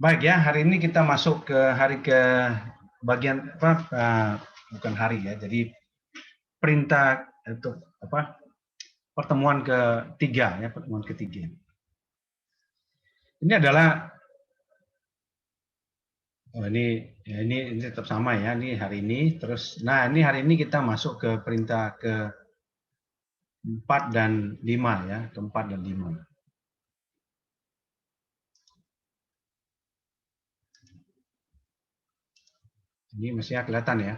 Baik ya, hari ini kita masuk ke hari ke bagian apa? Bukan hari ya, jadi perintah untuk apa? Pertemuan ketiga ya, pertemuan ketiga. Ini adalah ini tetap sama ya, ini hari ini terus. Nah ini hari ini kita masuk ke perintah ke-4 dan 5 ya, ke-4 dan 5. Ini mestinya kelihatan ya.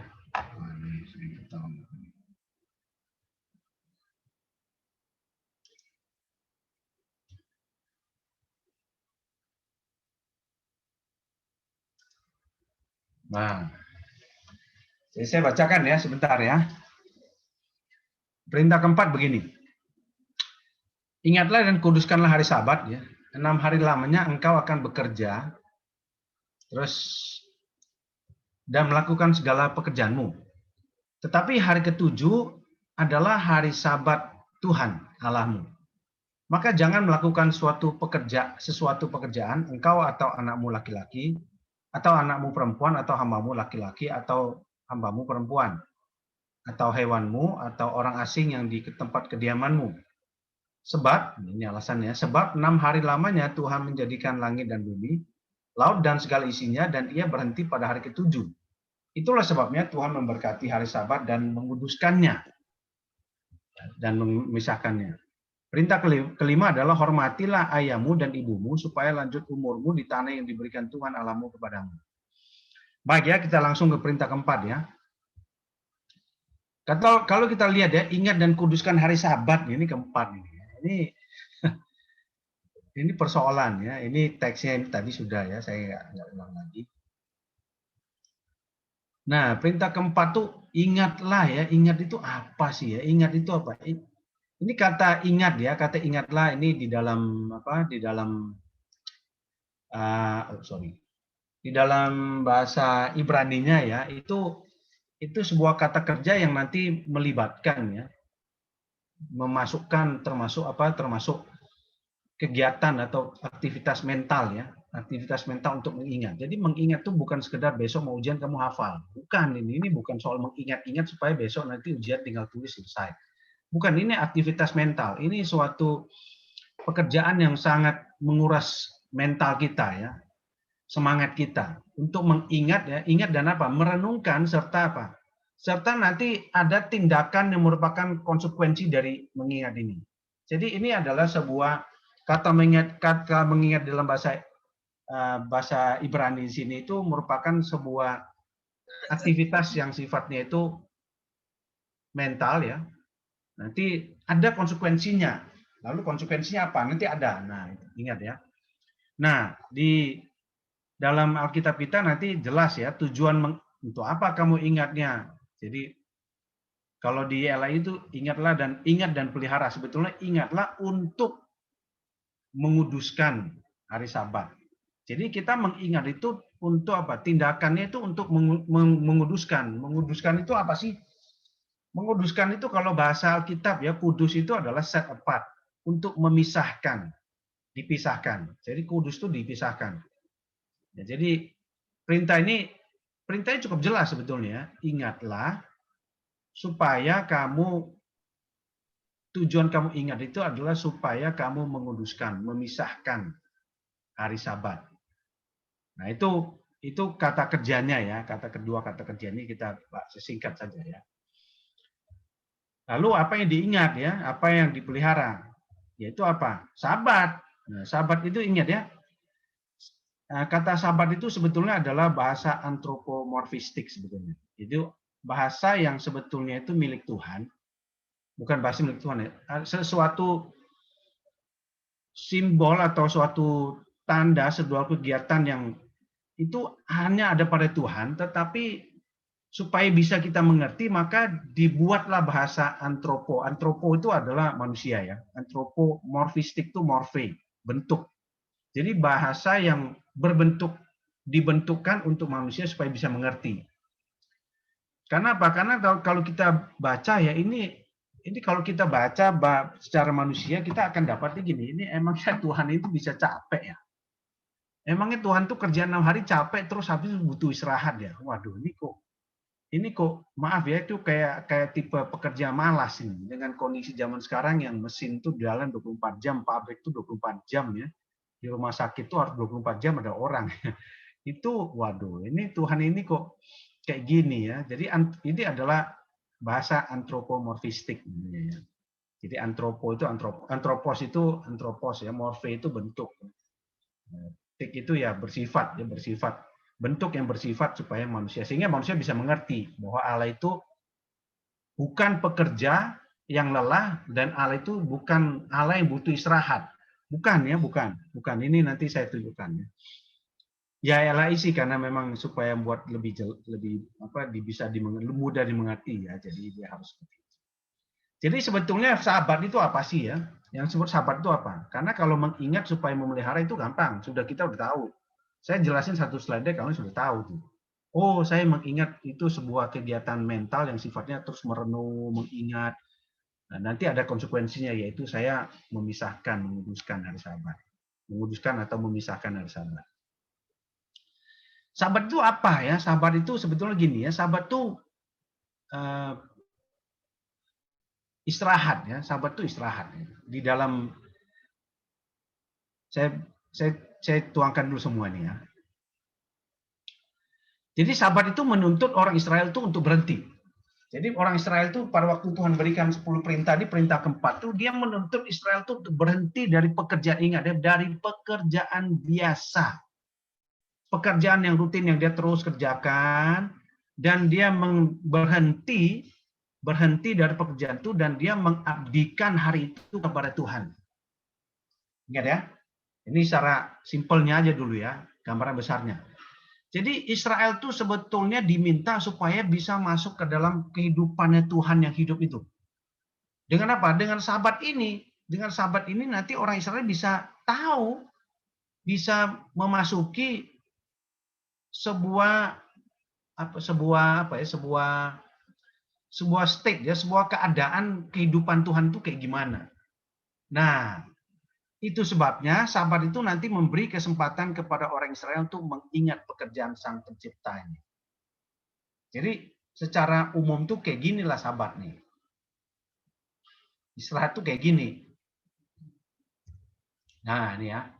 Nah, jadi saya bacakan ya sebentar ya. Perintah keempat begini. Ingatlah dan kuduskanlah hari Sabat ya. 6 hari lamanya engkau akan bekerja, terus dan melakukan segala pekerjaanmu. Tetapi hari ketujuh adalah hari Sabat Tuhan Allahmu. Maka jangan melakukan sesuatu pekerjaan engkau atau anakmu laki-laki, atau anakmu perempuan, atau hambamu laki-laki, atau hambamu perempuan, atau hewanmu, atau orang asing yang di tempat kediamanmu. Sebab, ini alasannya, sebab 6 hari lamanya Tuhan menjadikan langit dan bumi, laut dan segala isinya, dan ia berhenti pada hari ketujuh. Itulah sebabnya Tuhan memberkati hari Sabat dan menguduskannya dan memisahkannya. Perintah kelima adalah hormatilah ayahmu dan ibumu supaya lanjut umurmu di tanah yang diberikan Tuhan Allahmu kepadamu. Baik ya, kita langsung ke perintah keempat ya. Kalau kita lihat ya, ingat dan kuduskan hari Sabat, ini keempat ini. Ini persoalan ya. Ini teksnya ini tadi sudah ya, saya nggak ulang lagi. Nah, perintah keempat tuh ingatlah ya. Ingat itu apa sih ya? Ingat itu apa? Ini kata ingat ya, kata ingatlah ini di dalam apa? Di dalam di dalam bahasa Ibraninya ya, itu sebuah kata kerja yang nanti melibatkan ya, memasukkan termasuk kegiatan atau aktivitas mental ya, aktivitas mental untuk mengingat. Jadi mengingat itu bukan sekedar besok mau ujian kamu hafal, bukan, ini bukan soal mengingat-ingat supaya besok nanti ujian tinggal tulis selesai. Bukan, ini aktivitas mental, ini suatu pekerjaan yang sangat menguras mental kita ya, semangat kita untuk mengingat ya, ingat dan apa? Merenungkan serta apa? Serta nanti ada tindakan yang merupakan konsekuensi dari mengingat ini. Jadi ini adalah sebuah kata mengingat dalam bahasa Ibrani di sini itu merupakan sebuah aktivitas yang sifatnya itu mental ya. Nanti ada konsekuensinya. Lalu konsekuensinya apa? Nanti ada. Nah, ingat ya. Nah, di dalam Alkitab kita nanti jelas ya tujuan untuk apa kamu ingatnya. Jadi kalau di LA itu ingat dan pelihara. Sebetulnya ingatlah untuk menguduskan hari Sabat. Jadi kita mengingat itu untuk apa? Tindakannya itu untuk menguduskan. Menguduskan itu apa sih? Menguduskan itu kalau bahasa Alkitab ya, kudus itu adalah set apart, untuk memisahkan, dipisahkan. Jadi kudus itu dipisahkan. Ya, jadi perintahnya cukup jelas sebetulnya. Ingatlah supaya tujuan kamu ingat itu adalah supaya kamu menguduskan, memisahkan hari Sabat. Nah, itu kata kerjanya ya, kata kerjanya kita singkat saja ya. Lalu apa yang diingat ya, apa yang dipelihara? Yaitu apa? Sabat. Nah, Sabat itu ingat ya. Kata Sabat itu sebetulnya adalah bahasa antropomorfistik sebetulnya. Itu bahasa yang sebetulnya itu milik Tuhan. Bukan bahasa milik Tuhan ya. Sesuatu simbol atau suatu tanda, sebuah kegiatan yang itu hanya ada pada Tuhan, tetapi supaya bisa kita mengerti, maka dibuatlah bahasa antropo. Antropo itu adalah manusia ya. Antropomorfistik itu morfe, bentuk. Jadi bahasa yang dibentukkan untuk manusia supaya bisa mengerti. Karena apa? Karena kalau kita baca ya ini kalau kita baca secara manusia kita akan dapat gini, ini emangnya Tuhan itu bisa capek ya? Emangnya Tuhan tuh kerja 6 hari capek terus habis butuh istirahat ya? Waduh, ini kok maaf ya itu kayak kayak tipe pekerja malas ini dengan kondisi zaman sekarang yang mesin tuh jalan 24 jam, pabrik tuh 24 jam ya. Di rumah sakit tuh harus 24 jam ada orang. Itu waduh, ini Tuhan ini kok kayak gini ya. Jadi ini adalah bahasa antropomorfistik namanya ya. Jadi antropo itu antropos itu antropos ya, morfe itu bentuk. Tik itu ya bersifat bentuk yang bersifat supaya manusia sehingga manusia bisa mengerti bahwa Allah itu bukan pekerja yang lelah dan Allah itu bukan Allah yang butuh istirahat. Bukan ya, bukan. Ini nanti saya tunjukkan ya. Ya LAI karena memang supaya buat lebih apa bisa mudah dimengerti ya. Jadi dia harus seperti itu. Jadi sebetulnya sahabat itu apa sih ya? Yang disebut sahabat itu apa? Karena kalau mengingat supaya memelihara itu gampang, sudah kita udah tahu. Saya jelasin satu slide kalian sudah tahu tuh. Oh, saya mengingat itu sebuah kegiatan mental yang sifatnya terus merenung, mengingat. Nah, nanti ada konsekuensinya yaitu saya memisahkan, menguduskan dari sahabat. Menguduskan atau memisahkan dari sahabat. Sahabat itu apa ya? Sahabat itu sebetulnya gini ya, sahabat itu istirahat ya, sahabat itu istirahat. Ya. Di dalam saya tuangkan dulu semua nih ya. Jadi sahabat itu menuntut orang Israel itu untuk berhenti. Jadi orang Israel itu pada waktu Tuhan berikan 10 perintah di perintah keempat itu dia menuntut Israel itu untuk berhenti dari pekerjaan, ingat ya, dari pekerjaan biasa. Pekerjaan yang rutin yang dia terus kerjakan dan dia berhenti dari pekerjaan itu dan dia mengabdikan hari itu kepada Tuhan. Ingat ya? Ini secara simpelnya aja dulu ya, gambaran besarnya. Jadi Israel itu sebetulnya diminta supaya bisa masuk ke dalam kehidupannya Tuhan yang hidup itu. Dengan apa? Dengan sahabat ini. Dengan sahabat ini nanti orang Israel bisa tahu, bisa memasuki sebuah state ya, sebuah keadaan kehidupan Tuhan itu kayak gimana. Nah, itu sebabnya sahabat itu nanti memberi kesempatan kepada orang Israel untuk mengingat pekerjaan Sang Pencipta ini. Jadi secara umum tuh kayak gini lah sahabat nih. Istirahat tuh kayak gini. Nah ini ya.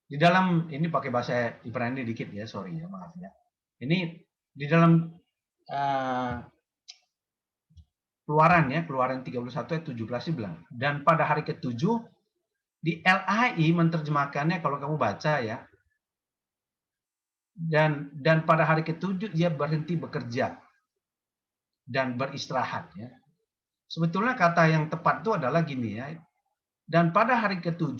Di dalam, ini pakai bahasa Ibrani dikit ya, sorry ya, maaf ya. Ini di dalam Keluaran ya, Keluaran 31 ayat 17 bilang. Dan pada hari ke-7 di LAI menerjemahkannya kalau kamu baca ya. Dan pada hari ke-7 dia berhenti bekerja dan beristirahat ya. Sebetulnya kata yang tepat itu adalah gini ya. Dan pada hari ke-7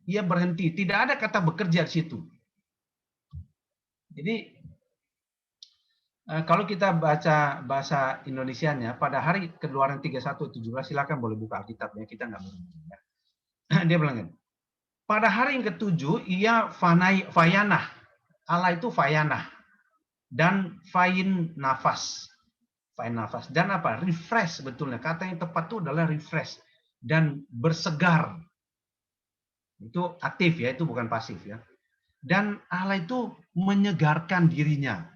ia berhenti, tidak ada kata bekerja di situ. Jadi kalau kita baca bahasa Indonesianya pada hari Keluaran 31:17 silakan boleh buka Alkitabnya, kita nggak berhenti ya. Dia bilang gini, pada hari yang ke-7 ia fayanah. Allah itu fayanah dan fain nafas. Fain nafas dan apa? Refresh sebetulnya. Kata yang tepat itu adalah refresh dan bersegar. Itu aktif ya, itu bukan pasif ya. Dan Allah itu menyegarkan dirinya.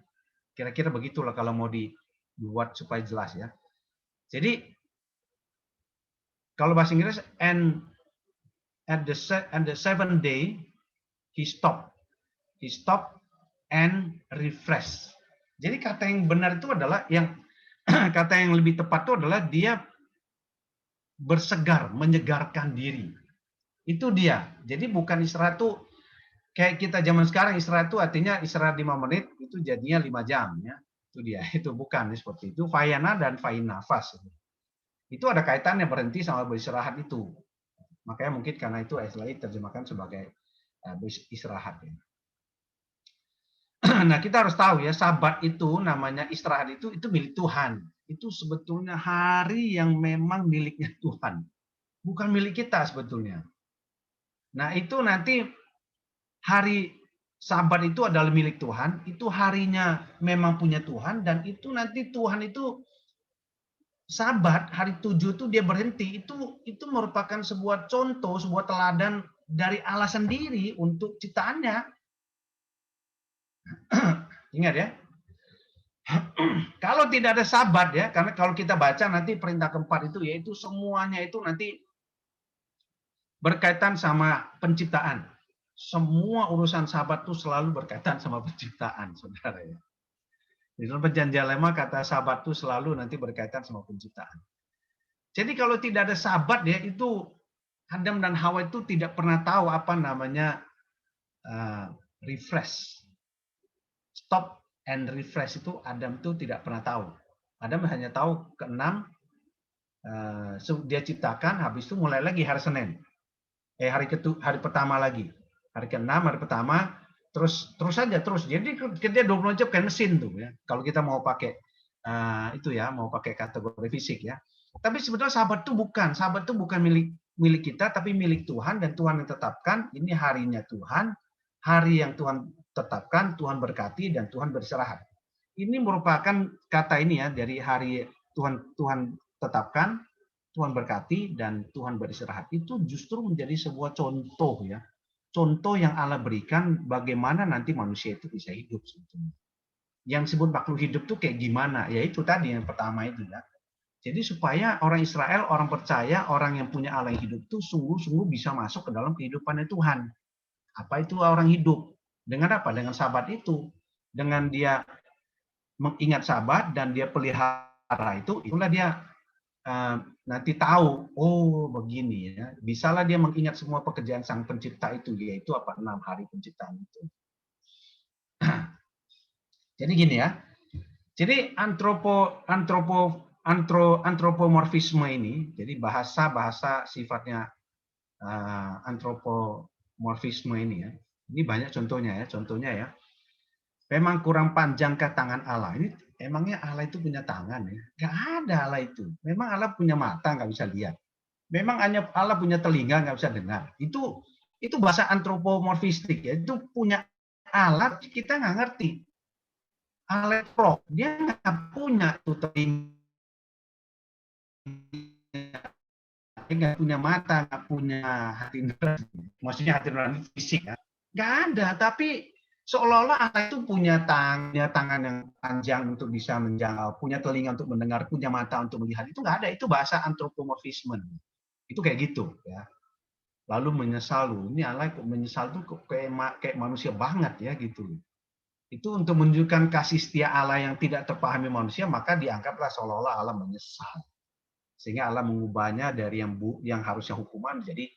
Kira-kira begitulah kalau mau dibuat supaya jelas ya. Jadi kalau bahasa Inggris and the seventh day he stopped and refresh. Jadi kata yang benar itu adalah yang kata yang lebih tepat itu adalah dia bersegar, menyegarkan diri. Itu dia. Jadi bukan istirahat itu kayak kita zaman sekarang istirahat itu artinya istirahat 5 menit itu jadinya 5 jam ya. Itu dia. Itu bukan seperti itu. Fayana dan fain nafas. Itu ada kaitannya berhenti sama beristirahat itu. Makanya mungkin karena itu Aislai terjemahkan sebagai istirahat ya. Nah, kita harus tahu ya, sabat itu namanya istirahat itu milik Tuhan. Itu sebetulnya hari yang memang miliknya Tuhan. Bukan milik kita sebetulnya. Nah, itu nanti hari sabat itu adalah milik Tuhan, itu harinya memang punya Tuhan, dan itu nanti Tuhan itu sabat, hari 7 itu dia berhenti, itu merupakan sebuah contoh, sebuah teladan dari Allah sendiri untuk ciptaannya. Ingat ya, kalau tidak ada Sabat ya, karena kalau kita baca nanti perintah keempat itu yaitu semuanya itu nanti berkaitan sama penciptaan. Semua urusan Sabat itu selalu berkaitan sama penciptaan, saudara ya. Di dalam perjanjian lama kata Sabat itu selalu nanti berkaitan sama penciptaan. Jadi kalau tidak ada Sabat ya itu Adam dan Hawa itu tidak pernah tahu apa namanya refresh, stop and refresh itu Adam itu tidak pernah tahu. Adam hanya tahu keenam dia ciptakan, habis itu mulai lagi hari Senin. Hari pertama lagi. Hari ke-6, hari pertama, terus saja terus. Jadi kerja 24 jam kayak mesin tuh ya. Kalau kita mau pakai itu ya, mau pakai kategori fisik ya. Tapi sebetulnya Sabat itu bukan milik kita, tapi milik Tuhan, dan Tuhan yang tetapkan. Ini harinya Tuhan, hari yang Tuhan tetapkan, Tuhan berkati, dan Tuhan beristirahat. Ini merupakan kata ini ya, dari hari Tuhan tetapkan, Tuhan berkati, dan Tuhan beristirahat. Itu justru menjadi sebuah contoh ya. Contoh yang Allah berikan bagaimana nanti manusia itu bisa hidup sebetulnya. Yang disebut makhluk hidup itu kayak gimana? Ya itu tadi yang pertama itu ya. Jadi supaya orang Israel, orang percaya, orang yang punya Allah yang hidup itu sungguh-sungguh bisa masuk ke dalam kehidupannya Tuhan. Apa itu orang hidup? Dengan apa? Dengan Sabat itu. Dengan dia mengingat Sabat dan dia pelihara itu, itulah dia nanti tahu, oh begini ya, bisalah dia mengingat semua pekerjaan Sang Pencipta itu, yaitu apa 6 hari penciptaan itu. Jadi gini ya, jadi antropomorfisme ini, jadi bahasa sifatnya antropomorfisme ini ya, ini banyak contohnya ya. Memang kurang panjangkah tangan Allah ini? Emangnya Allah itu punya tangan ya? Nggak ada Allah itu. Memang Allah punya mata, nggak bisa lihat. Memang hanya Allah punya telinga, nggak bisa dengar. Itu bahasa antropomorfistik ya. Itu punya alat kita nggak ngerti. Allah roh, dia nggak punya tuh telinga, dia nggak punya mata, nggak punya hati nurani. Maksudnya hati nurani fisik ya. Nggak ada. Tapi seolah-olah Allah itu punya tangan yang panjang untuk bisa menjangkau, punya telinga untuk mendengar, punya mata untuk melihat. Itu nggak ada. Itu bahasa antropomorfisme. Itu kayak gitu ya. Lalu menyesal, ini Allah kok menyesal tuh kayak manusia banget ya gitu. Itu untuk menunjukkan kasih setia Allah yang tidak terpahami manusia, maka dianggaplah seolah-olah Allah menyesal. Sehingga Allah mengubahnya dari yang harusnya hukuman jadi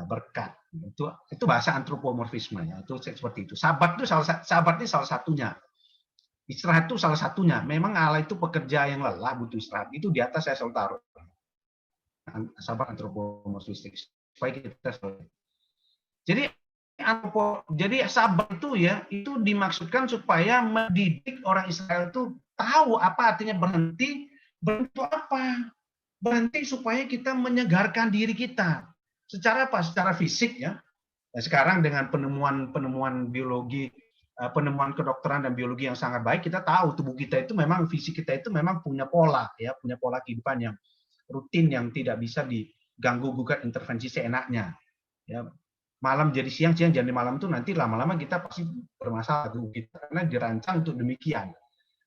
berkat. Itu bahasa antropomorfisme ya. Itu seperti itu. Sabat itu salah satunya. Istirahat itu salah satunya. Memang Allah itu pekerja yang lelah, butuh istirahat. Itu di atas saya selalu taruh. Sabat antropomorfistik. Supaya kita selalu. Jadi Sabat itu ya, itu dimaksudkan supaya mendidik orang Israel itu tahu apa artinya berhenti. Berhenti apa? Berhenti supaya kita menyegarkan diri kita. Secara apa? Secara fisik ya. Nah, sekarang dengan penemuan biologi, penemuan kedokteran dan biologi yang sangat baik, kita tahu tubuh kita itu memang, fisik kita itu memang punya pola ya, punya pola kehidupan yang rutin yang tidak bisa diganggu gugat intervensi seenaknya. Ya, malam jadi siang, siang jadi malam itu nanti lama-lama kita pasti bermasalah tubuh kita karena dirancang untuk demikian.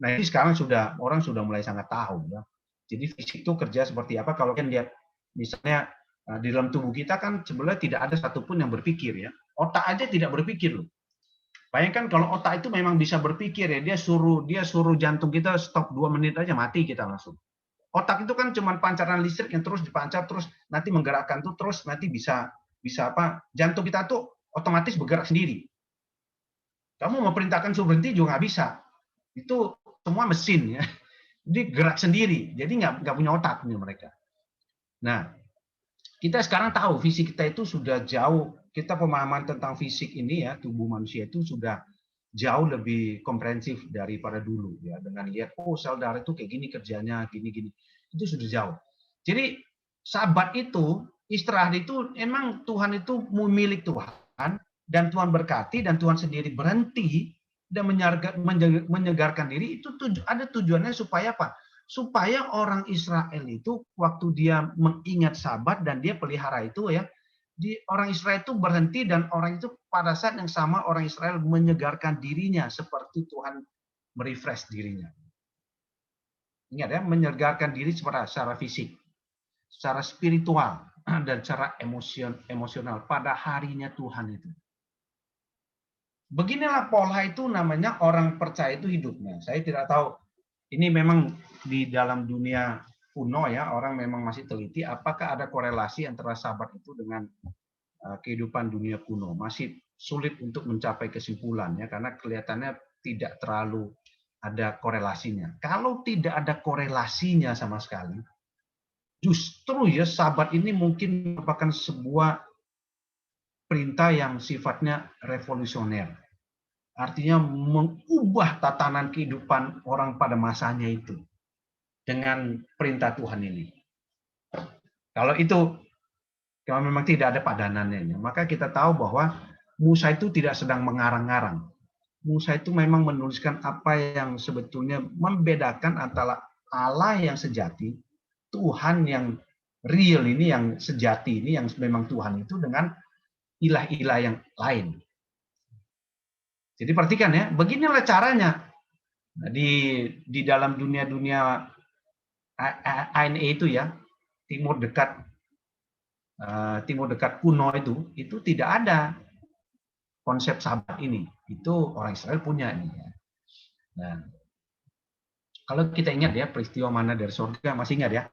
Nah, ini sekarang orang sudah mulai sangat tahu ya. Jadi fisik itu kerja seperti apa? Kalau kan lihat misalnya di dalam tubuh kita kan sebenarnya tidak ada satupun yang berpikir ya. Otak aja tidak berpikir loh. Bayangkan kalau otak itu memang bisa berpikir ya, dia suruh jantung kita stop 2 menit aja mati kita langsung. Otak itu kan cuma pancaran listrik yang terus dipancar terus nanti menggerakkan tuh terus nanti bisa apa? Jantung kita tuh otomatis bergerak sendiri. Kamu mau perintahkan suruh berhenti juga nggak bisa. Itu semua mesin ya. Jadi gerak sendiri, jadi nggak punya otak nih mereka. Nah, kita sekarang tahu fisik kita itu sudah jauh, kita pemahaman tentang fisik ini ya, tubuh manusia itu sudah jauh lebih komprehensif daripada dulu ya, dengan lihat oh sel darah itu kayak gini kerjanya, gini-gini. Itu sudah jauh. Jadi Sabat itu, istirahat itu emang Tuhan itu milik Tuhan dan Tuhan berkati dan Tuhan sendiri berhenti dan menyegarkan diri itu ada tujuannya supaya apa? Supaya orang Israel itu waktu dia mengingat Sabat dan dia pelihara itu ya, orang Israel itu berhenti dan orang itu pada saat yang sama orang Israel menyegarkan dirinya seperti Tuhan merefresh dirinya. Ingat ya, menyegarkan diri secara fisik, secara spiritual, dan secara emosional pada harinya Tuhan itu. Beginilah pola itu namanya orang percaya itu hidupnya. Saya tidak tahu, ini memang di dalam dunia kuno ya, orang memang masih teliti apakah ada korelasi antara Sabat itu dengan kehidupan dunia kuno. Masih sulit untuk mencapai kesimpulan ya, karena kelihatannya tidak terlalu ada korelasinya. Kalau tidak ada korelasinya sama sekali, justru ya Sabat ini mungkin merupakan sebuah perintah yang sifatnya revolusioner. Artinya mengubah tatanan kehidupan orang pada masanya itu dengan perintah Tuhan ini. Kalau itu, kalau memang tidak ada padanannya, maka kita tahu bahwa Musa itu tidak sedang mengarang-arang. Musa itu memang menuliskan apa yang sebetulnya membedakan antara Allah yang sejati, Tuhan yang real ini, yang sejati ini, yang memang Tuhan itu dengan ilah-ilah yang lain. Jadi perhatikan ya, beginilah caranya di dalam dunia ANE itu ya, timur dekat kuno itu tidak ada konsep Sabat ini. Itu orang Israel punya ini ya. Nah, kalau kita ingat ya peristiwa mana dari surga, masih ingat ya?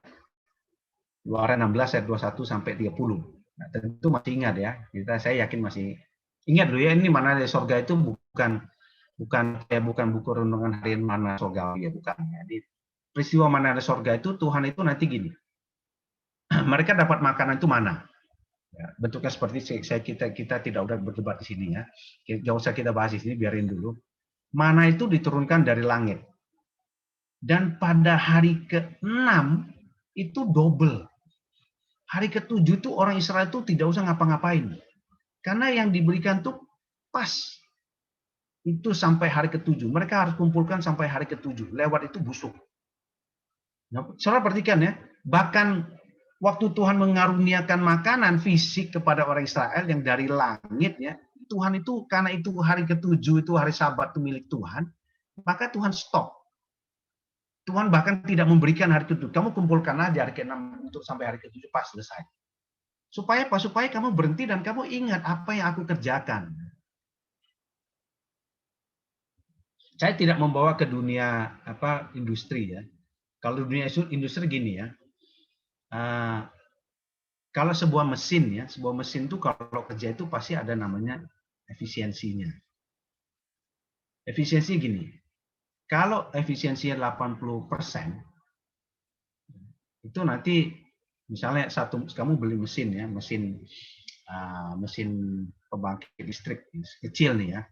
Keluaran 16 ayat 21 sampai 30. Nah, tentu masih ingat ya. Saya yakin masih ingat dulu ya, ini mana dari surga itu bukan buku renungan harian mana surga ya, bukan. Jadi peristiwa mana dari surga itu Tuhan itu nanti gini. Mereka dapat makanan itu mana? Ya, bentuknya seperti kita tidak udah berdebat di sini ya. Jangan usah kita bahas di sini, biarin dulu. Mana itu diturunkan dari langit. Dan pada hari ke-6 itu double. Hari ke-7 itu orang Israel itu tidak usah ngapa-ngapain. Karena yang diberikan tuh pas. Itu sampai hari ke-7. Mereka harus kumpulkan sampai hari ke-7. Lewat itu busuk. Nah, saudara perhatikan ya. Bahkan waktu Tuhan mengaruniakan makanan fisik kepada orang Israel yang dari langit ya. Tuhan itu, karena itu hari ke-7 itu hari Sabat itu milik Tuhan. Maka Tuhan stop. Tuhan bahkan tidak memberikan hari ke-7. Kamu kumpulkan aja hari ke-6 untuk sampai hari ke-7 pas selesai. Supaya apa? Supaya kamu berhenti dan kamu ingat apa yang aku kerjakan. Saya tidak membawa ke dunia industri ya. Kalau dunia industri gini ya. Kalau sebuah mesin itu kalau kerja itu pasti ada namanya efisiensinya. Efisiensi gini. Kalau efisiensinya 80%, itu nanti misalnya kamu beli mesin ya, mesin pembangkit listrik kecil nih ya.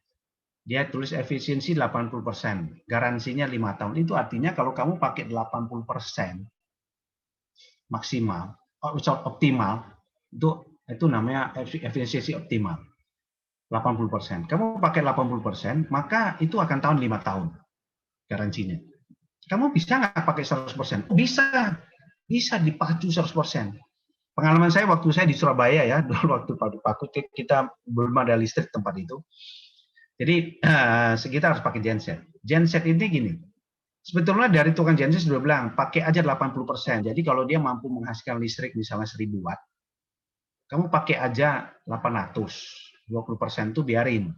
Dia tulis efisiensi 80%, garansinya 5 tahun. Itu artinya kalau kamu pakai 80% maksimal, optimal, itu namanya efisiensi optimal. 80%. Kamu pakai 80%, maka itu akan tahan 5 tahun garansinya. Kamu bisa nggak pakai 100%? Bisa. Bisa dipacu 100%. Pengalaman saya waktu saya di Surabaya ya, dulu waktu padu-padu kita belum ada listrik tempat itu. Jadi kita harus pakai genset. Genset ini gini, sebetulnya dari tukang genset sudah bilang, pakai aja 80%. Jadi kalau dia mampu menghasilkan listrik misalnya 1000 watt, kamu pakai aja 800. 20% itu biarin.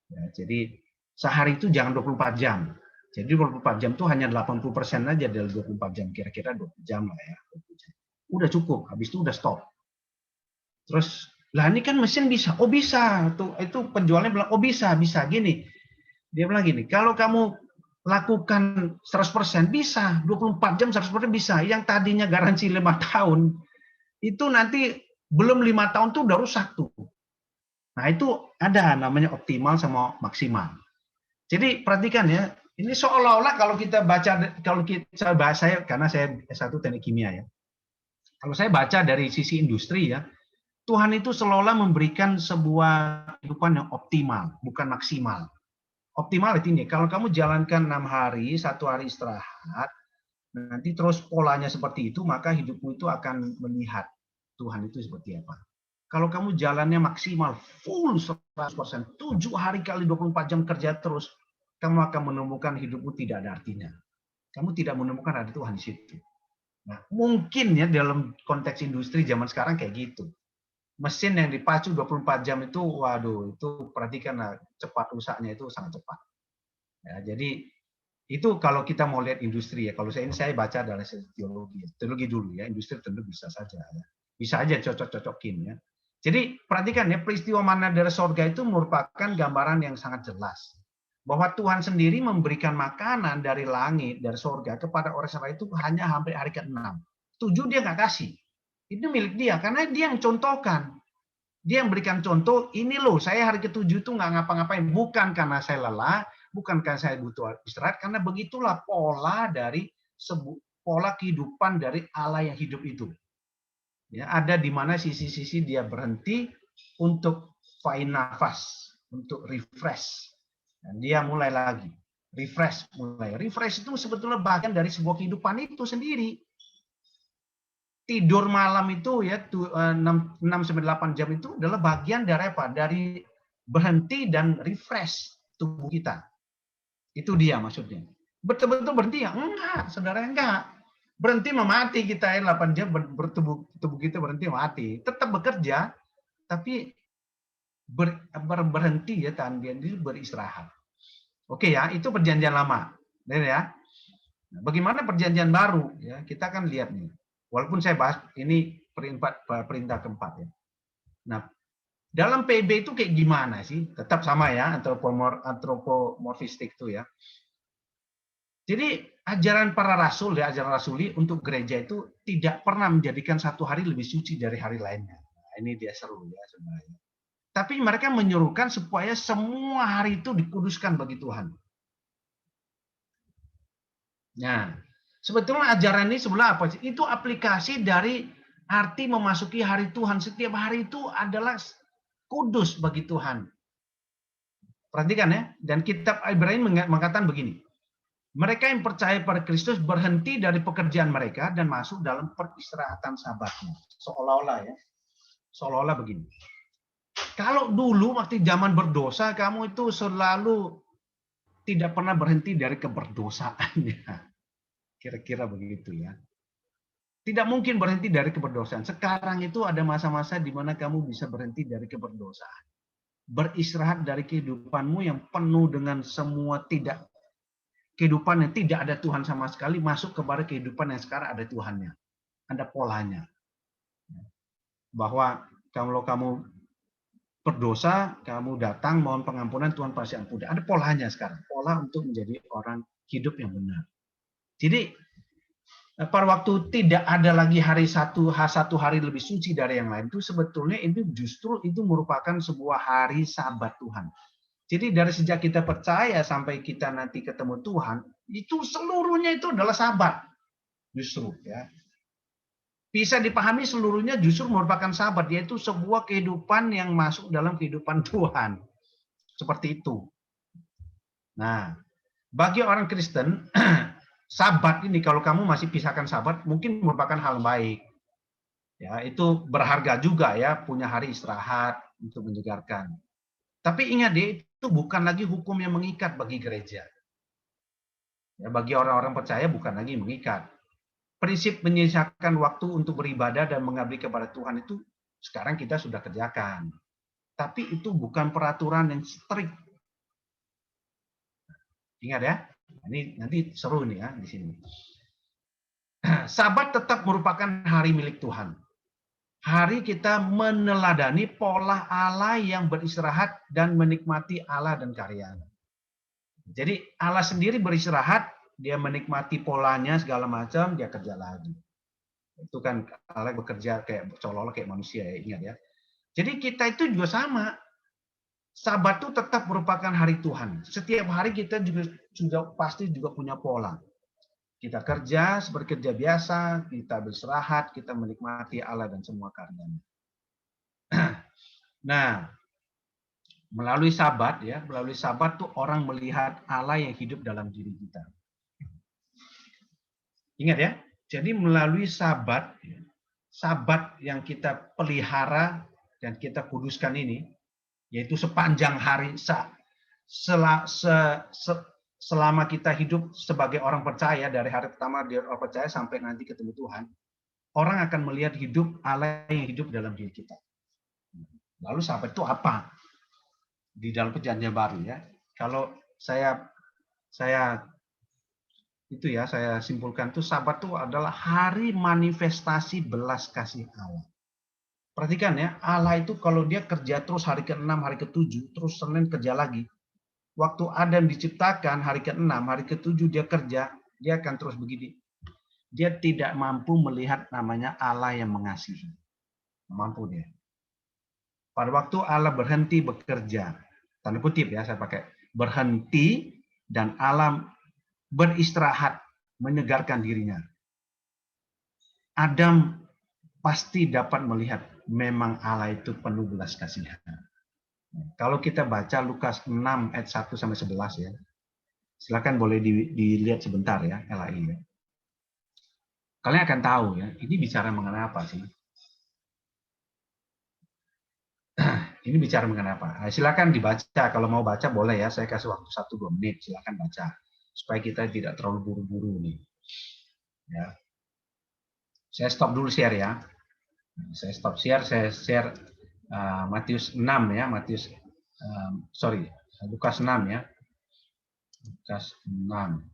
Ya, jadi sehari itu jangan 24 jam. Jadi 24 jam itu hanya 80% aja dari 24 jam. Kira-kira 20 jam lah ya. Udah cukup, habis itu udah stop. Terus, lah ini kan mesin bisa. Oh bisa. Itu penjualnya bilang, oh bisa gini. Dia bilang gini, kalau kamu lakukan 100% bisa, 24 jam 100% bisa. Yang tadinya garansi 5 tahun, itu nanti belum 5 tahun tuh udah rusak tuh. Nah itu ada namanya optimal sama maksimal. Jadi perhatikan ya, ini seolah-olah kalau kita baca, saya karena saya S1 teknik kimia ya. Kalau saya baca dari sisi industri ya, Tuhan itu seolah-olah memberikan sebuah kehidupan yang optimal, bukan maksimal. Optimal itu ini, kalau kamu jalankan 6 hari, 1 hari istirahat, nanti terus polanya seperti itu, maka hidupmu itu akan melihat Tuhan itu seperti apa. Kalau kamu jalannya maksimal, full 100%, 7 hari kali 24 jam kerja terus, kamu akan menemukan hidupmu tidak ada artinya. Kamu tidak menemukan ada Tuhan di situ. Nah, mungkin ya dalam konteks industri zaman sekarang kayak gitu. Mesin yang dipacu 24 jam itu, waduh, itu perhatikan cepat rusaknya itu sangat cepat. Ya, jadi itu kalau kita mau lihat industri ya. Kalau saya baca dari teologi, teologi dulu ya. Industri tentu bisa saja ya. Bisa aja cocok-cocokin ya. Jadi perhatikan ya, peristiwa mana dari sorga itu merupakan gambaran yang sangat jelas bahwa Tuhan sendiri memberikan makanan dari langit, dari sorga kepada orang Israel itu hanya sampai hari ke-6. 7 dia nggak kasih. Itu milik dia karena dia yang contohkan. Dia yang berikan contoh, ini loh saya hari ke-7 itu nggak ngapa-ngapain. Bukan karena saya lelah, bukan karena saya butuh istirahat, karena begitulah pola dari pola kehidupan dari Allah yang hidup itu. Ya, ada di mana sisi-sisi dia berhenti untuk find nafas, untuk refresh. Dan dia mulai lagi, refresh mulai. Refresh itu sebetulnya bagian dari sebuah kehidupan itu sendiri. Tidur malam itu ya 6-8 jam itu adalah bagian dari apa? Dari berhenti dan refresh tubuh kita. Itu dia maksudnya. Betul-betul berhenti ya? Enggak, saudara, enggak. Berhenti memati kita ya 8 jam tubuh kita berhenti mati. Tetap bekerja tapi berhenti ya tanpa beristirahat. Oke ya, itu perjanjian lama. Ya. Bagaimana perjanjian baru ya? Kita kan lihat nih. Walaupun saya bahas ini perintah keempat ya. Nah, dalam PB itu kayak gimana sih? Tetap sama ya, antropomorfistik itu ya. Jadi ajaran para rasul ya, ajaran rasuli untuk gereja itu tidak pernah menjadikan satu hari lebih suci dari hari lainnya. Nah, ini dia seru ya sebenarnya. Tapi mereka menyuruhkan supaya semua hari itu dikuduskan bagi Tuhan. Nah, sebetulnya ajaran ini sebenarnya apa sih? Itu aplikasi dari arti memasuki hari Tuhan. Setiap hari itu adalah kudus bagi Tuhan. Perhatikan ya. Dan kitab Ibrani mengatakan begini. Mereka yang percaya pada Kristus berhenti dari pekerjaan mereka dan masuk dalam peristirahatan sabatnya. Seolah-olah ya. Seolah-olah begini. Kalau dulu waktu zaman berdosa, kamu itu selalu tidak pernah berhenti dari keberdosaannya. Kira-kira begitu ya. Tidak mungkin berhenti dari keberdosaan. Sekarang itu ada masa-masa di mana kamu bisa berhenti dari keberdosaan. Beristirahat dari kehidupanmu yang penuh dengan semua kehidupan yang tidak ada Tuhan sama sekali, masuk kepada kehidupan yang sekarang ada Tuhannya. Ada polanya. Bahwa kalau kamu berdosa, kamu datang mohon pengampunan, Tuhan pasti ampuni. Ada polanya sekarang. Pola untuk menjadi orang hidup yang benar. Jadi pada waktu tidak ada lagi satu hari lebih suci dari yang lain, itu sebetulnya itu justru itu merupakan sebuah hari sabat Tuhan. Jadi dari sejak kita percaya sampai kita nanti ketemu Tuhan, itu seluruhnya itu adalah sabat. Justru ya. Bisa dipahami seluruhnya justru merupakan sabat, yaitu sebuah kehidupan yang masuk dalam kehidupan Tuhan. Seperti itu. Nah, bagi orang Kristen, Sabat ini kalau kamu masih pisahkan sabat mungkin merupakan hal baik. Ya, itu berharga juga ya punya hari istirahat untuk menyegarkan. Tapi ingat deh, itu bukan lagi hukum yang mengikat bagi gereja. Ya, bagi orang-orang percaya bukan lagi mengikat. Prinsip menyisakan waktu untuk beribadah dan mengabdi kepada Tuhan itu sekarang kita sudah kerjakan. Tapi itu bukan peraturan yang strict. Ingat ya, ini nanti seru nih ya di sini. Sabat tetap merupakan hari milik Tuhan. Hari kita meneladani pola Allah yang beristirahat dan menikmati Allah dan karyanya. Jadi Allah sendiri beristirahat, dia menikmati polanya segala macam, dia kerja lagi. Itu kan Allah bekerja kayak seolah-olah kayak manusia ya, ingat ya. Jadi kita itu juga sama. Sabat itu tetap merupakan hari Tuhan. Setiap hari kita juga pasti juga punya pola. Kita kerja seperti kerja biasa, kita beristirahat, kita menikmati Allah dan semua karyanya. Nah, melalui sabat tuh orang melihat Allah yang hidup dalam diri kita. Ingat ya, jadi melalui sabat yang kita pelihara dan kita kuduskan ini, yaitu sepanjang hari selama kita hidup sebagai orang percaya, dari hari pertama dia orang percaya sampai nanti ketemu Tuhan, orang akan melihat hidup Allah yang hidup dalam diri kita. Lalu sahabat itu apa di dalam perjanjian baru ya? Kalau saya itu ya, saya simpulkan tuh Sabat itu adalah hari manifestasi belas kasih Allah. Perhatikan ya, Allah itu kalau dia kerja terus hari ke-6, hari ke-7, terus Senin kerja lagi. Waktu Adam diciptakan hari ke-6, hari ke-7 dia kerja, dia akan terus begini. Dia tidak mampu melihat namanya Allah yang mengasihi. Mampu dia. Pada waktu Allah berhenti bekerja, tanda kutip ya saya pakai, berhenti dan Allah beristirahat, menyegarkan dirinya. Adam pasti dapat melihat memang Allah itu penuh belas kasihan. Kalau kita baca Lukas 6 ayat 1 sampai 11 ya. Silakan boleh dilihat sebentar ya, LAI ya. Kalian akan tahu ya, ini bicara mengenai apa sih? Ini bicara mengenai apa? Nah, silakan dibaca, kalau mau baca boleh ya, saya kasih waktu 1-2 menit, silakan baca. Supaya kita tidak terlalu buru-buru nih. Ya. Saya stop dulu share ya. Saya stop share, saya share Matius 6 ya, Lukas 6 ya. Lukas 6.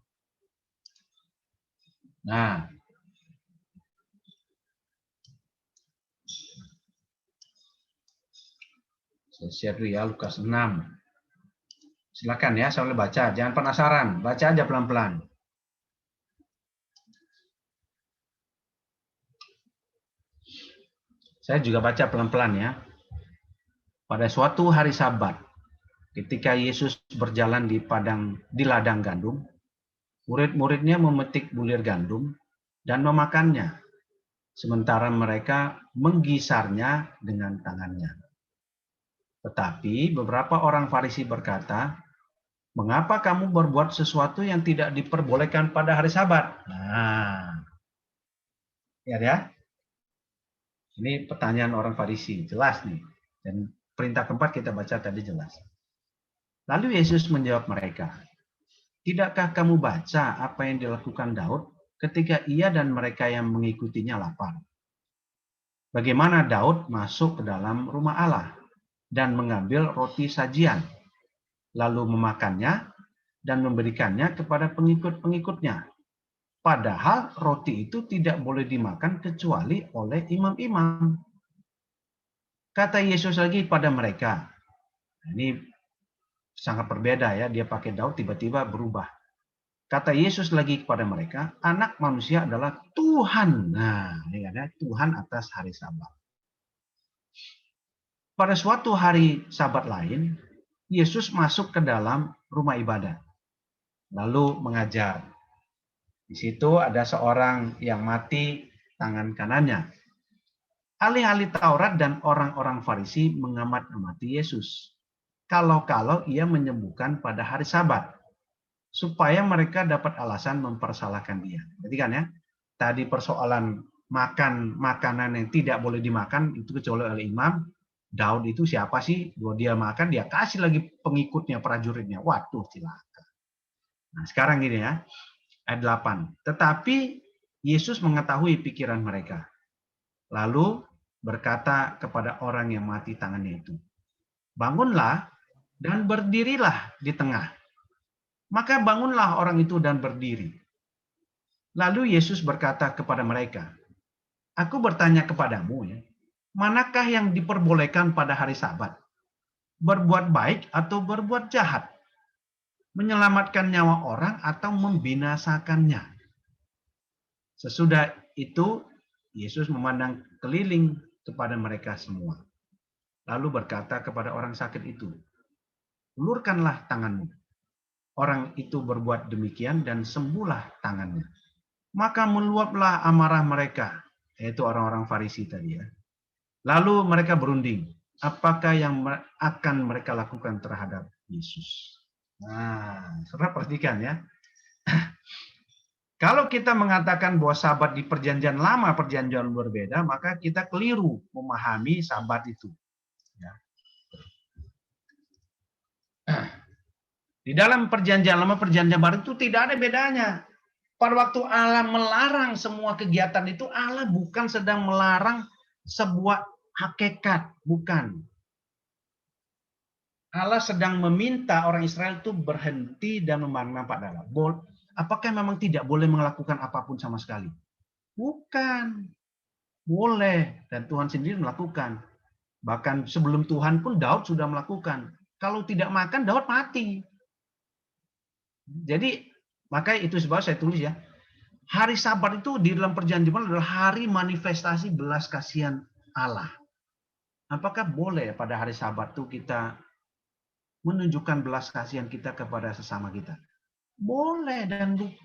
Nah, saya share dulu ya, Lukas 6. Silakan ya, sambil baca, jangan penasaran, baca aja pelan-pelan. Saya juga baca pelan-pelan ya. Pada suatu hari Sabat, ketika Yesus berjalan di ladang gandum, murid-muridnya memetik bulir gandum dan memakannya, sementara mereka menggisarnya dengan tangannya. Tetapi beberapa orang Farisi berkata, "Mengapa kamu berbuat sesuatu yang tidak diperbolehkan pada hari Sabat?" Nah, ya. Ini pertanyaan orang Farisi, jelas nih. Dan perintah keempat kita baca tadi jelas. Lalu Yesus menjawab mereka, "Tidakkah kamu baca apa yang dilakukan Daud ketika ia dan mereka yang mengikutinya lapar? Bagaimana Daud masuk ke dalam rumah Allah dan mengambil roti sajian, lalu memakannya dan memberikannya kepada pengikut-pengikutnya. Padahal roti itu tidak boleh dimakan kecuali oleh imam-imam." Kata Yesus lagi pada mereka, ini sangat berbeda ya, dia pakai Daud tiba-tiba berubah. Kata Yesus lagi kepada mereka, anak manusia adalah Tuhan. Nah, ini ada Tuhan atas hari Sabat. Pada suatu hari Sabat lain, Yesus masuk ke dalam rumah ibadah, lalu mengajar. Di situ ada seorang yang mati tangan kanannya. Ahli-ahli Taurat dan orang-orang Farisi mengamat-amati Yesus. Kalau-kalau ia menyembuhkan pada hari Sabat, supaya mereka dapat alasan mempersalahkan dia. Jadi kan ya, tadi persoalan makan makanan yang tidak boleh dimakan itu kecuali oleh imam. Daud itu siapa sih? Dia makan, dia kasih lagi pengikutnya, prajuritnya. Waduh, cilaka. Nah, sekarang gini ya, ayat 8. Tetapi Yesus mengetahui pikiran mereka. Lalu berkata kepada orang yang mati tangannya itu, "Bangunlah dan berdirilah di tengah." Maka bangunlah orang itu dan berdiri. Lalu Yesus berkata kepada mereka, "Aku bertanya kepadamu ya, manakah yang diperbolehkan pada hari Sabat? Berbuat baik atau berbuat jahat? Menyelamatkan nyawa orang atau membinasakannya?" Sesudah itu Yesus memandang keliling kepada mereka semua. Lalu berkata kepada orang sakit itu, "Ulurkanlah tanganmu." Orang itu berbuat demikian dan sembuhlah tangannya. Maka meluaplah amarah mereka, yaitu orang-orang Farisi tadi ya. Lalu mereka berunding, apakah yang akan mereka lakukan terhadap Yesus. Nah, saudara perhatikan ya. Kalau kita mengatakan bahwa Sabat di perjanjian lama, perjanjian berbeda, maka kita keliru memahami Sabat itu. Ya. Di dalam perjanjian lama, perjanjian baru itu tidak ada bedanya. Pada waktu Allah melarang semua kegiatan itu, Allah bukan sedang melarang sebuah hakikat, bukan. Allah sedang meminta orang Israel itu berhenti dan memandang pada Allah. Apakah memang tidak boleh melakukan apapun sama sekali? Bukan. Boleh. Dan Tuhan sendiri melakukan. Bahkan sebelum Tuhan pun Daud sudah melakukan. Kalau tidak makan, Daud mati. Jadi, makanya itu sebab saya tulis ya. Hari Sabat itu di dalam perjanjian adalah hari manifestasi belas kasihan Allah. Apakah boleh pada hari Sabat itu kita menunjukkan belas kasihan kita kepada sesama kita? Boleh,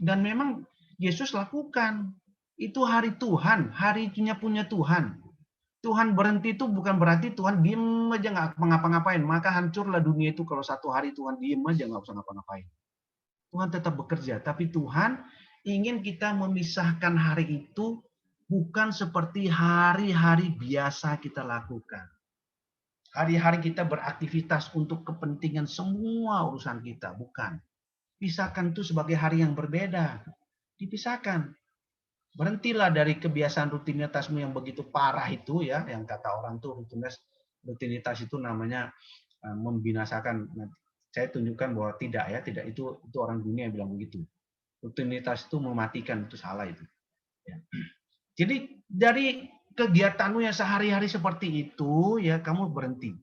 dan memang Yesus lakukan. Itu hari Tuhan, harinya punya Tuhan. Tuhan berhenti itu bukan berarti Tuhan diem aja nggak ngapa-ngapain. Maka hancurlah dunia itu kalau satu hari Tuhan diem aja nggak usah ngapa-ngapain. Tuhan tetap bekerja, tapi Tuhan ingin kita memisahkan hari itu bukan seperti hari-hari biasa kita lakukan. Hari-hari kita beraktivitas untuk kepentingan semua urusan kita, bukan. Pisahkan itu sebagai hari yang berbeda. Dipisahkan. Berhentilah dari kebiasaan rutinitasmu yang begitu parah itu ya, yang kata orang tuh rutinitas itu namanya membinasakan. Saya tunjukkan bahwa tidak ya, tidak itu orang dunia yang bilang begitu. Rutinitas itu mematikan, itu salah itu. Ya. Jadi dari kegiatanmu yang sehari-hari seperti itu ya, kamu berhenti.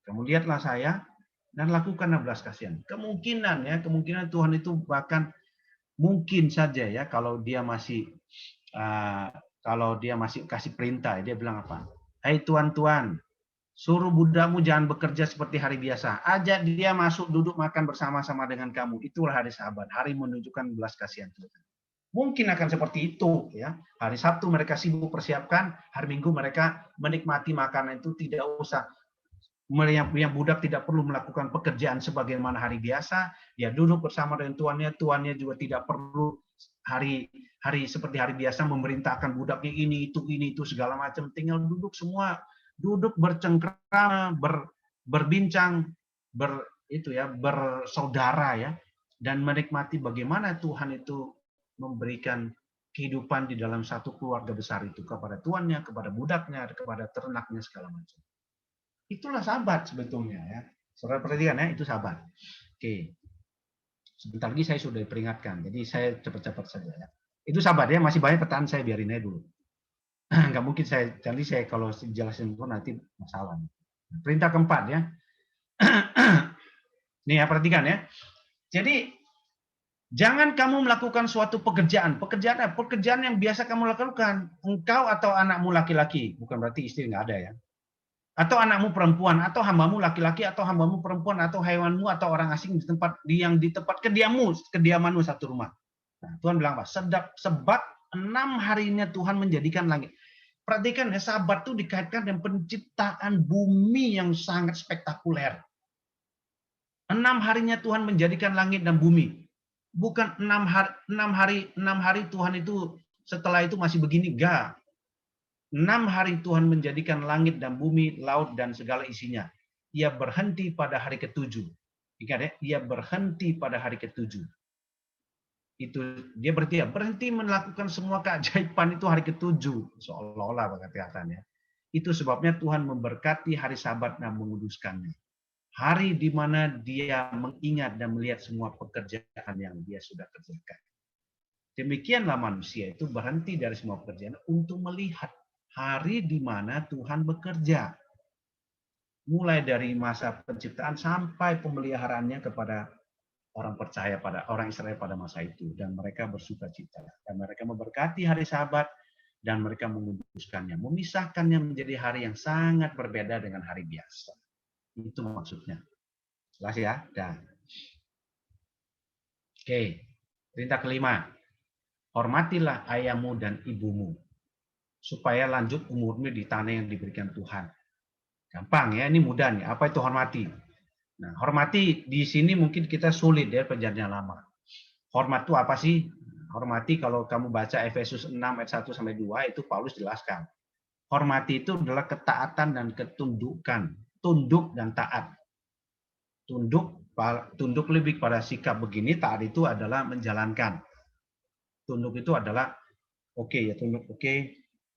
Kamu lihatlah saya dan lakukanlah belas kasihan. Kemungkinan Tuhan itu bahkan mungkin saja ya kalau dia masih kasih perintah, dia bilang apa? Hai tuan-tuan, suruh budakmu jangan bekerja seperti hari biasa. Ajak dia masuk duduk makan bersama-sama dengan kamu. Itulah hari Sabat, hari menunjukkan belas kasihan Tuhan. Mungkin akan seperti itu ya. Hari Sabtu mereka sibuk persiapkan, hari Minggu mereka menikmati makanan itu, tidak usah. Yang budak tidak perlu melakukan pekerjaan sebagaimana hari biasa, dia duduk bersama dengan tuannya juga tidak perlu hari seperti hari biasa memerintahkan budaknya ini itu segala macam, tinggal duduk semua, duduk bercengkrama, berbincang, bersaudara ya, dan menikmati bagaimana Tuhan itu memberikan kehidupan di dalam satu keluarga besar itu kepada tuannya, kepada budaknya, kepada ternaknya segala macam. Itulah Sabat sebetulnya ya. Saudara perhatikan ya, itu Sabat. Oke. Sebentar lagi saya sudah diperingatkan, jadi saya cepat-cepat saja ya. Itu Sabat ya, masih banyak pertanyaan, saya biarin aja dulu. Nggak mungkin saya kalau jelasin itu nanti masalah. Perintah keempat ya. Nih ya, perhatikan ya. Jadi jangan kamu melakukan suatu pekerjaan yang biasa kamu lakukan, engkau atau anakmu laki-laki, bukan berarti istri nggak ada ya. Atau anakmu perempuan, atau hambamu laki-laki, atau hambamu perempuan, atau hewanmu, atau orang asing di tempat kediamanmu satu rumah. Nah, Tuhan bilang apa? Sebab 6 harinya Tuhan menjadikan langit. Perhatikan ya, Sabat itu dikaitkan dengan penciptaan bumi yang sangat spektakuler. 6 harinya Tuhan menjadikan langit dan bumi. Bukan 6 hari Tuhan itu setelah itu masih begini, enggak. 6 hari Tuhan menjadikan langit dan bumi, laut dan segala isinya. Ia berhenti pada hari ke-7. Ingat ya, ia berhenti pada hari ke-7. Itu dia berhenti melakukan semua keajaiban itu hari ke-7, seolah-olah katakannya. Itu sebabnya Tuhan memberkati hari Sabat dan menguduskannya. Hari di mana dia mengingat dan melihat semua pekerjaan yang dia sudah kerjakan. Demikianlah manusia itu berhenti dari semua pekerjaan untuk melihat hari di mana Tuhan bekerja. Mulai dari masa penciptaan sampai pemeliharaannya kepada orang percaya, pada orang Israel pada masa itu. Dan mereka bersukacita. Dan mereka memberkati hari Sabat dan mereka menguduskannya. Memisahkannya menjadi hari yang sangat berbeda dengan hari biasa. Itu maksudnya. Jelas ya? Dan. Oke. Perintah kelima. Hormatilah ayahmu dan ibumu, supaya lanjut umurmu di tanah yang diberikan Tuhan. Gampang ya, ini mudah nih. Apa itu hormati? Nah, hormati di sini mungkin kita sulit ya, perjanjian lama. Hormat itu apa sih? Hormati kalau kamu baca Efesus 6 ayat 1-2 itu Paulus jelaskan. Hormati itu adalah ketaatan dan ketundukan tunduk dan taat. Tunduk lebih pada sikap begini, taat itu adalah menjalankan. Tunduk itu adalah oke ya, tunduk oke,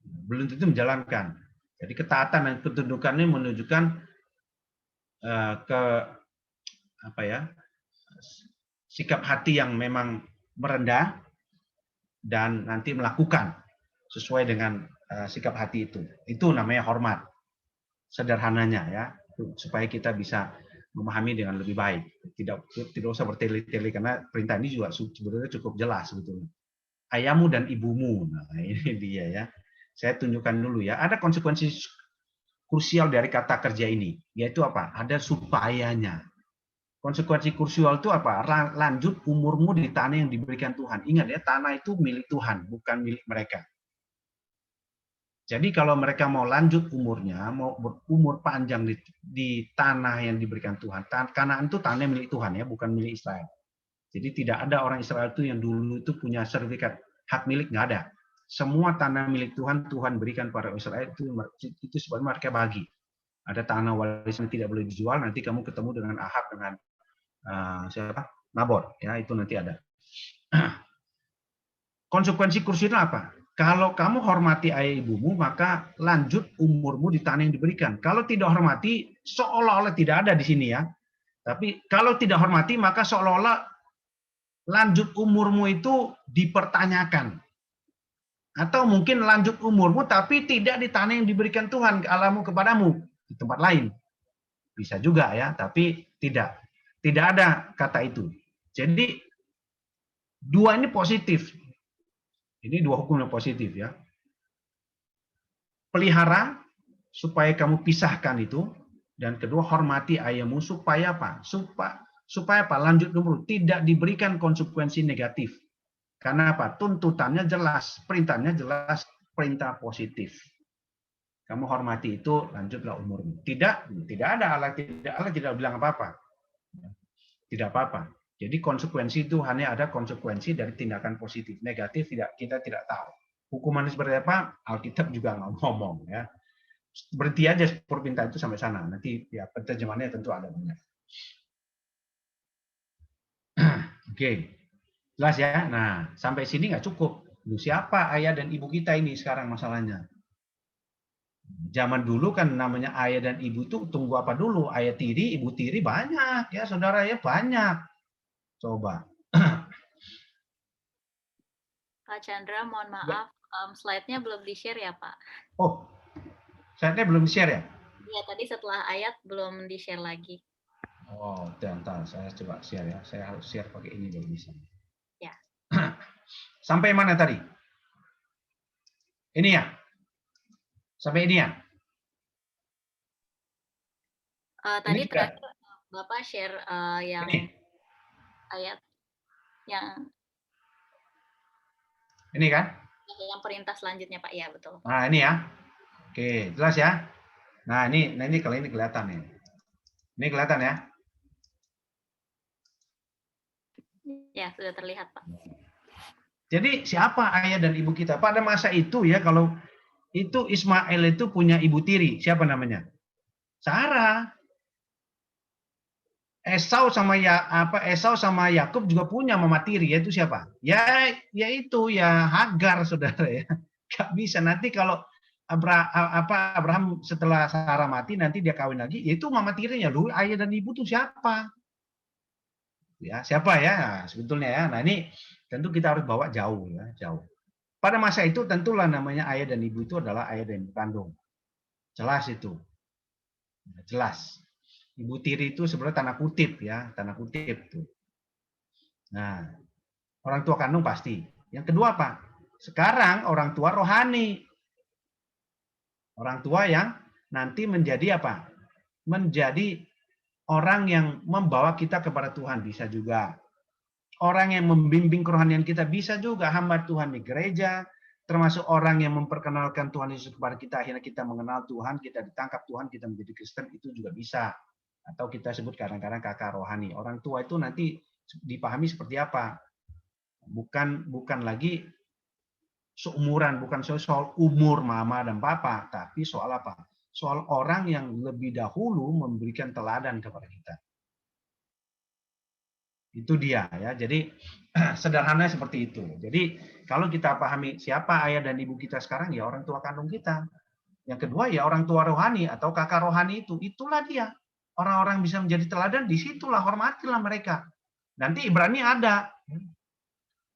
belum tentu menjalankan. Jadi ketaatan dan ketundukan ini menunjukkan ke apa ya, sikap hati yang memang merendah dan nanti melakukan sesuai dengan sikap hati itu. Itu namanya hormat. Sederhananya ya, supaya kita bisa memahami dengan lebih baik. Tidak usah bertele-tele karena perintah ini juga sebenarnya cukup jelas sebetulnya. Ayahmu dan ibumu. Nah, ini dia ya. Saya tunjukkan dulu ya. Ada konsekuensi krusial dari kata kerja ini, yaitu apa? Ada supayanya. Konsekuensi krusial itu apa? Lanjut umurmu di tanah yang diberikan Tuhan. Ingat ya, tanah itu milik Tuhan, bukan milik mereka. Jadi kalau mereka mau lanjut umurnya, mau berumur panjang di tanah yang diberikan Tuhan. Kanaan itu tanah milik Tuhan ya, bukan milik Israel. Jadi tidak ada orang Israel itu yang dulu itu punya sertifikat hak milik, nggak ada. Semua tanah milik Tuhan, Tuhan berikan pada Israel, itu sebenarnya mereka bagi. Ada tanah warisan tidak boleh dijual, nanti kamu ketemu dengan Ahab, dengan siapa? Nabot, ya itu nanti ada. Konsekuensi kursinya apa? Kalau kamu hormati ayah ibumu, maka lanjut umurmu di tanah yang diberikan. Kalau tidak hormati, seolah-olah tidak ada di sini ya. Tapi kalau tidak hormati, maka seolah-olah lanjut umurmu itu dipertanyakan. Atau mungkin lanjut umurmu, tapi tidak di tanah yang diberikan Tuhan Allahmu kepadamu, di tempat lain. Bisa juga ya, tapi tidak. Tidak ada kata itu. Jadi, dua ini positif. Ini dua hukum yang positif ya. Pelihara supaya kamu pisahkan itu, dan kedua hormati ayahmu supaya apa? Supaya apa? Lanjut umur, tidak diberikan konsekuensi negatif. Karena apa? Tuntutannya jelas, perintahnya jelas, perintah positif. Kamu hormati itu, lanjutlah umurmu. Tidak ada Allah tidak bilang apa-apa. Tidak apa-apa. Jadi konsekuensi itu hanya ada konsekuensi dari tindakan positif. Negatif kita tidak tahu. Hukuman seperti apa? Alkitab juga nggak ngomong ya. Berhenti aja perintah itu sampai sana. Nanti ya penterjemahannya tentu ada banyak. Oke, jelas ya. Nah, sampai sini nggak cukup. Siapa ayah dan ibu kita ini sekarang masalahnya? Zaman dulu kan namanya ayah dan ibu tuh tunggu apa dulu? Ayah tiri, ibu tiri banyak ya, saudara ya banyak. Coba. Pak Chandra, mohon maaf, slide-nya belum di-share ya, Pak? Oh, slide-nya belum di-share ya? Iya, tadi setelah ayat belum di-share lagi. Oh, bentar, saya coba share ya. Saya harus share pakai ini baru bisa. Ya. Sampai mana tadi? Ini ya? Sampai ini ya? Tadi terakhir Bapak share yang ini. Ayat yang Ini kan? Yang perintah selanjutnya, Pak. Ya, betul. Nah, ini ya. Oke, jelas ya? Nah, ini kalau ini kelihatan nih. Ini kelihatan ya? Ya, sudah terlihat, Pak. Jadi siapa ayah dan ibu kita? Pada masa itu ya, kalau itu Ismail itu punya ibu tiri. Siapa namanya? Sarah. Esau sama Yakub juga punya mama tiri, yaitu siapa? Ya itu ya Hagar, saudara ya. Gak bisa nanti kalau Abraham setelah Sarah mati nanti dia kawin lagi, yaitu mama tirinya. Lu ayah dan ibu tuh siapa? Ya siapa ya? Nah, sebetulnya ya. Nah ini tentu kita harus bawa jauh ya, jauh. Pada masa itu tentulah namanya ayah dan ibu itu adalah ayah dan ibu kandung. Jelas itu, jelas. Ibu tiri itu sebenarnya tanda kutip ya, tanda kutip tuh. Nah, orang tua kandung pasti. Yang kedua apa? Sekarang orang tua rohani. Orang tua yang nanti menjadi apa? Menjadi orang yang membawa kita kepada Tuhan bisa juga. Orang yang membimbing kerohanian kita bisa juga, hamba Tuhan di gereja, termasuk orang yang memperkenalkan Tuhan Yesus kepada kita, akhirnya kita mengenal Tuhan, kita ditangkap Tuhan, kita menjadi Kristen, itu juga bisa. Atau kita sebut kadang-kadang kakak rohani. Orang tua itu nanti dipahami seperti apa? Bukan lagi seumuran, bukan soal umur mama dan papa, tapi soal apa? soal orang yang lebih dahulu memberikan teladan kepada kita. Itu dia ya. Jadi sederhananya seperti itu. Jadi kalau kita pahami siapa ayah dan ibu kita sekarang, ya orang tua kandung kita. Yang kedua ya orang tua rohani atau kakak rohani itu. Itulah dia. Orang-orang bisa menjadi teladan, disitulah hormatilah mereka. Nanti Ibrani ada.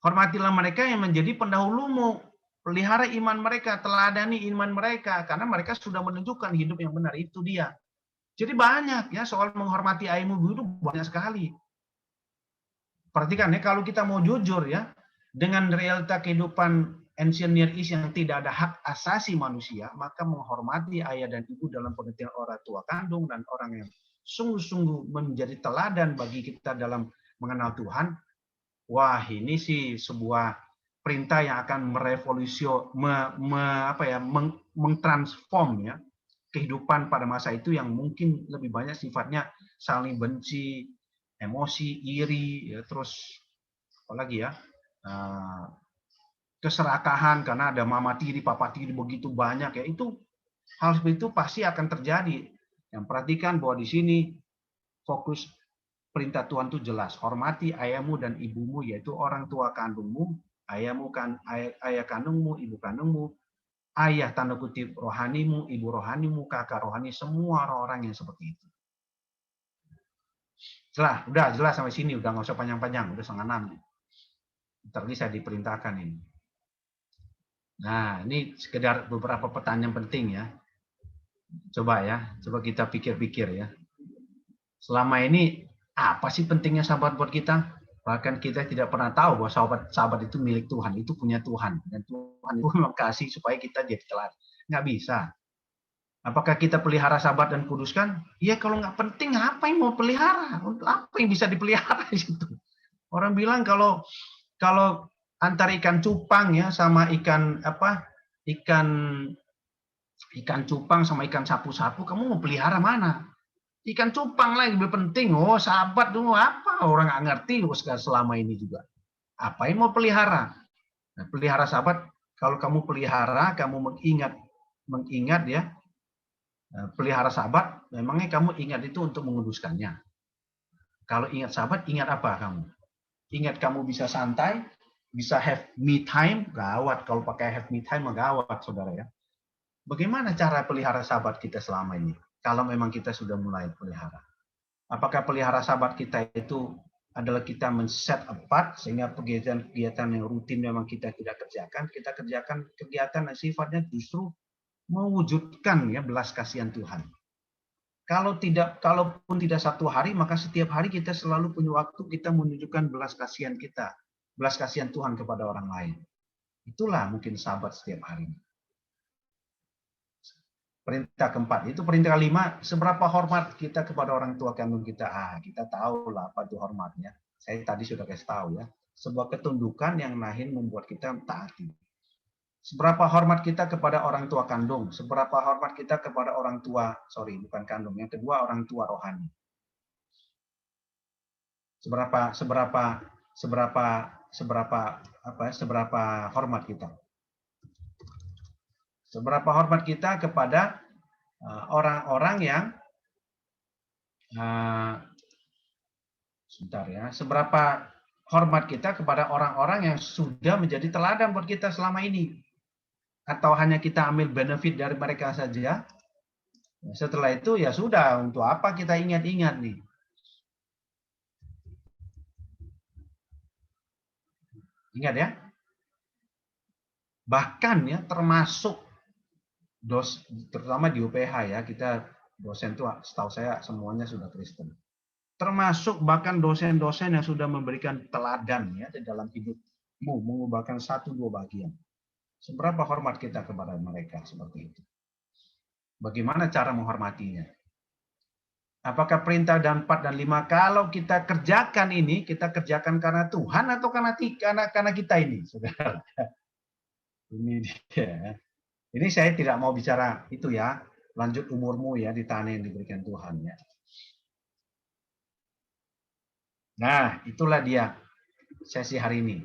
Hormatilah mereka yang menjadi pendahulumu. Pelihara iman mereka, teladani iman mereka. Karena mereka sudah menunjukkan hidup yang benar. Itu dia. Jadi banyak ya soal menghormati ayahmu itu banyak sekali. Perhatikan ya, kalau kita mau jujur ya, dengan realita kehidupan ancient Near East yang tidak ada hak asasi manusia, maka menghormati ayah dan ibu dalam pengertian orang tua kandung dan orang yang sungguh-sungguh menjadi teladan bagi kita dalam mengenal Tuhan, wah ini sih sebuah perintah yang akan mentransform ya kehidupan pada masa itu yang mungkin lebih banyak sifatnya saling benci, emosi, iri, ya, terus apa lagi ya, keserakahan karena ada mama tiri, papa tiri begitu banyak ya, itu hal seperti itu pasti akan terjadi. Yang perhatikan bahwa di sini fokus perintah Tuhan itu jelas, hormati ayahmu dan ibumu, yaitu orang tua kandungmu, ayahmu kan ayah kandungmu, ibu kandungmu, ayah tanda kutip rohanimu, ibu rohanimu, kakak rohani, semua orang-orang yang seperti itu. Udah jelas sampai sini, udah nggak usah panjang-panjang, udah 5:30. Ntar lagi saya diperintahkan ini. Nah, ini sekedar beberapa pertanyaan penting ya. Coba kita pikir-pikir ya. Selama ini apa sih pentingnya sahabat buat kita? Bahkan kita tidak pernah tahu bahwa sahabat itu milik Tuhan, itu punya Tuhan, dan Tuhan itu memang kasih supaya kita jadi teladan. Nggak bisa. Apakah kita pelihara sahabat dan kuduskan? Ya kalau nggak penting, apa yang mau pelihara? Untuk apa yang bisa dipelihara di situ? Orang bilang kalau antara ikan cupang ya sama ikan cupang sama ikan sapu-sapu, kamu mau pelihara mana? Ikan cupang lah yang lebih penting. Oh, sahabat dulu apa? Orang nggak ngerti loh selama ini juga. Apa yang mau pelihara? Nah, pelihara sahabat, kalau kamu pelihara, kamu mengingat ya, pelihara sahabat, memangnya kamu ingat itu untuk menguduskannya. Kalau ingat sahabat, ingat apa kamu? Ingat kamu bisa santai, bisa have me time, gawat. Kalau pakai have me time, gawat, saudara ya. Bagaimana cara pelihara sahabat kita selama ini? Kalau memang kita sudah mulai pelihara. Apakah pelihara sahabat kita itu adalah kita men-set apart, sehingga kegiatan-kegiatan yang rutin memang kita tidak kerjakan, kita kerjakan kegiatan yang sifatnya justru mewujudkan ya belas kasihan Tuhan. Kalaupun tidak satu hari, maka setiap hari kita selalu punya waktu kita menunjukkan belas kasihan kita, belas kasihan Tuhan kepada orang lain. Itulah mungkin sahabat setiap hari. Perintah keempat, itu perintah kelima, seberapa hormat kita kepada orang tua kandung kita. Kita tahu lah apa itu hormatnya. Saya tadi sudah kasih tahu ya. Sebuah ketundukan yang lain membuat kita taati. Seberapa hormat kita kepada orang tua kandung, seberapa hormat kita kepada orang tua, bukan kandung. Yang kedua, orang tua rohani. Seberapa hormat kita. Seberapa hormat kita kepada orang-orang yang seberapa hormat kita kepada orang-orang yang sudah menjadi teladan buat kita selama ini, atau hanya kita ambil benefit dari mereka saja. Setelah itu ya sudah, untuk apa kita ingat-ingat nih? Ingat ya, bahkan ya termasuk terutama di UPH ya, kita dosen tuh setahu saya semuanya sudah Kristen. Termasuk bahkan dosen-dosen yang sudah memberikan teladan ya di dalam hidupmu, mengubahkan 1-2 bagian. Seberapa hormat kita kepada mereka seperti itu? Bagaimana cara menghormatinya? Apakah perintah dan 4 dan 5 kalau kita kerjakan ini, kita kerjakan karena Tuhan atau karena kita ini, saudara? Ini dia. Ini saya tidak mau bicara itu ya, lanjut umurmu ya di tanah yang diberikan Tuhan ya. Nah, itulah dia sesi hari ini.